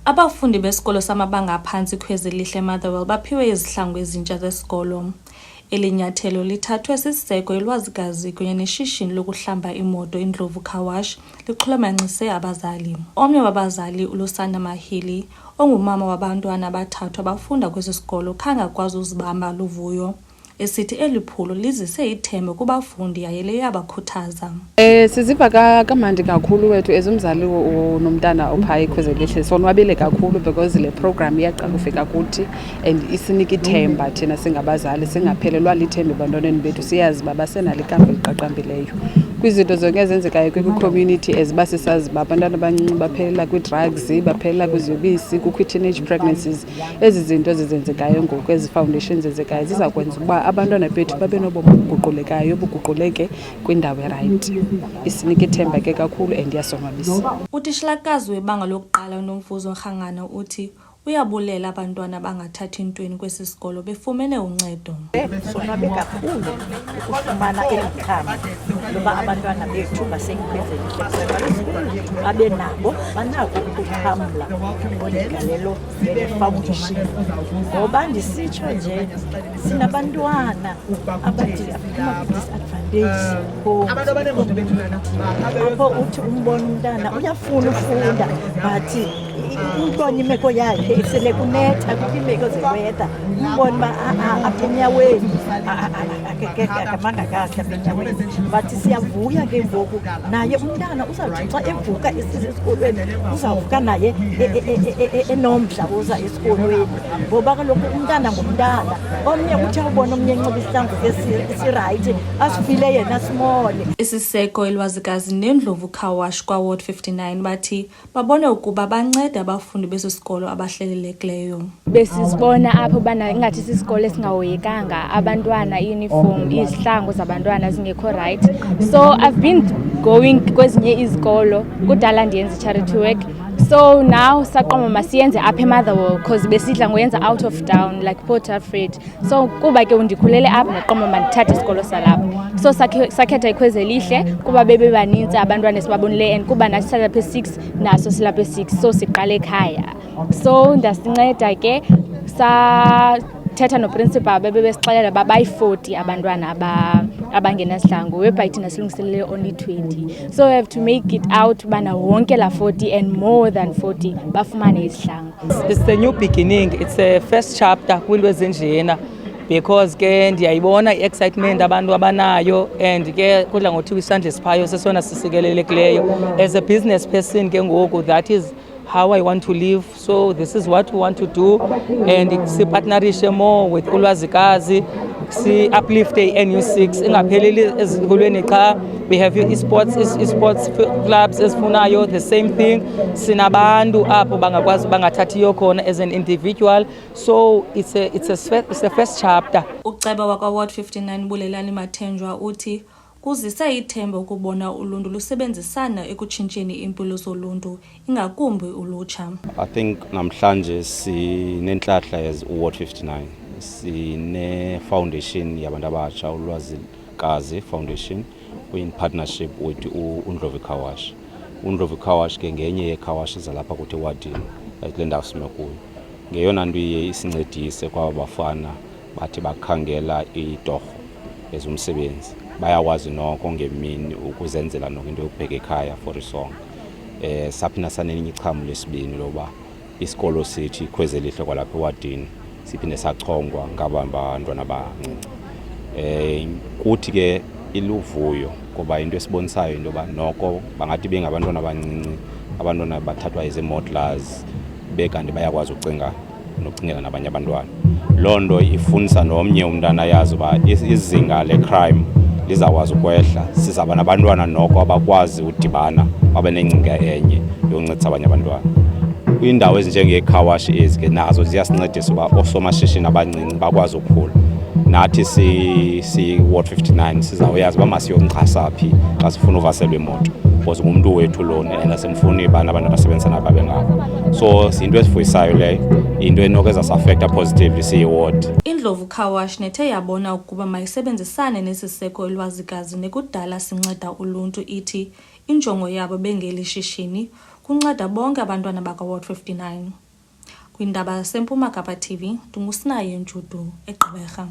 Abafundi besikolo samabanga aphantsi Khwezelihle Motherwell baphiwe izihlangu ezintsha zesikolo. Eli nyathelo lithathwe sisiseko iLwazikazi kunye neshishini lokuhlamba imoto iNdlovu Car Wash lixhulumancise abazali. Omnye wabazali, uLusanda Mahili, ongumama wabantwana abathathu abafunda kwesi sikolo, khange akwazi uzibamba luvuyo, esithi eli phulo lizise ithemba kubafundi yaye liyabakhuthaza. Siziva kamandi kakhulu wethu ezumzali nomntana ophayi Khwezelihle. Sonwabile kakhulu because le program iyaqala ufika kuthi and isinika ithemba thina singabazali singaphelelwa lithemba ebantwaneni bethu, siyazi uba basenalo ikamva eliqaqambileyo kwizinto zonke ezenzekayo kwi-community eziba sisazi uba abantwana abancinci baphelela kwi-drugs, baphelela kwiziyobisi, kukho i-teenage pregnancies. Ezi zinto zizenzekayo ngoku, ezi foundations zenzekayo ziza kwenza ukuba abantwana bethu babe nobomi obuguqulekayo, buguquleke kwindawo erayithi. Isinika ithemba ke kakhulu and iyasonwabisa. Utitshalakazi webanga lokuqala uNomvuzo Rhangana uthi uyabulela abantwana abangathathi ntweni kwesi sikolo befumene uncedo. Sonwabe kakhulu ukufumana eli khama loba abantwana bethu baseKhwezelihle babe nabo banako ukuxhamla kwigalelo foundation. Ngoba ndisitsho nje sinabantwana abaphuma kwi-disadvantage apho uthi umbona umntana uyafuna ufunda but ubona imeko yakhe isele kunetha kwimeko ze-weather, umbona uba apha enyaweni akamanga kakhe apha enyaweni. But siyavuya ke ngoku naye umntana uzawuthi xa evuka esiza esikolweni uzawuvuka naye enomdla woza esikolweni, ngoba kaloku umntana ngumntana. Omnye uthi awubona omnye enxiba isihlangu esirayithi asifile yena simole. Isiseko iLwazikazi neNdlovu Car Wash kwaWard 59 bathi babone ukuba banceda abafundi besi sikolo abahlelelekileyo. Besizibona apho bana ingathi sisikolo esingahoyekanga, abantwana uniform, izihlangu zabantwana zingekho right. So I've been going kwezinye izikolo kudala ndiyenza charity work. So now saqoma masiyenze apha eMotherwell because besidla ngoyenza out of town like Port Alfred. So kuba ke undikhulele apha naqoma mandithathe isikolo salapha. So sakhetha iKhwezelihle kuba bebe baninzi abantwana esibabonile and kuba nathi salapha e6 naso silapha e6, so siqale ekhaya. So ndasinceda ke sathetha noprincipal bebesixelela babayi-40 abantwana abangenasihlangu, whereby thina silungiselele only 20. So we have to make it out bana wonke la 40 and more than 40 bafumane izihlangu. It's a new beginning, it's a first chapter kwinto ezinjena because ke ndiyayibona i-excitement abantu abanayo and ke kudla ngothiwa isandla esiphayo sesona sisikelelekileyo. As a business person ke ngoku, that is how I want to live, so this is what we want to do, and sipartnerishe more with uLwazikazi, si-uplift i-NU6 ingapheleli ezikolweni xa. We have esports clubs ezifunayo the same thing. Sinabantu apho bangakwazi bangathathiyo khona as an individual, so it's a first chapter. Uceba wakwaWard 59 Bulelani Mathenjwa uthi kuzisa ithemba ukubona uluntu lusebenzisana ekutshintsheni impilo zoluntu ingakumbi ulutsha. I think namhlanje sinenhlahla as uWard 59, sine-foundation yabantu abatsha, uLwazikazi Foundation, in partnership with uNdlovu Car Wash. uNdlovu Car Wash ke ngenye ye-car wash zalapha kuthi ewadini kule ndawo sime kuyo. Ngeyona nto iye isincedise kwaba bafana bathi bakhangela itorho ezumsebenzi, bayakwazi noko ngemini ukuzenzela noko into yokubheka ekhaya for isonga. Saphina sanelinye ichamu lesibini loba isikolo sithi Khwezelihle kwalapha ewadini siphinde sachongwa ngabantwana abancinci. Kuthi ke iluvuyo kuba into esibonisayo into yoba noko bangathi bengabantwana abancinci, abantwana bathathwa ezi-modelers bekanti bayakwazi ucinga nokucingela nabanye abantwana. Loo nto ifundisa nomnye umntana yazi uba izinga le-crime lizakwazi ukwehla, sizaba nabantwana noko abakwazi udibana babe nengcinga enye yokuncedisa abanye abantwana. Kwiindawo ezinjenge-car wash ezi ke nazo ziyasincedisa uba oosomashishini abancinci bakwazi ukukhula. Nathi si-Ward 59 sizawuyazi uba masiyomxhasa phi xa sifuna uvaselwa imoto, because ngumntu wethu lona and asimfuni abantu abasebenzisana babe ngabo. So into esifuyisayo leyo, into enoke ezasafecta positively siyi-ward. iNdlovu Car Wash nethe yabona ukuba mayisebenzisane nesiseko iLwazikazi nekudala sinceda uluntu, ithi injongo yabo bengeli shishini kunceda bonke abantwana bakwa-Ward 59. Kwindaba yaseMpuma Kapa TV, ndinguSinaye Njudu eGqeberha.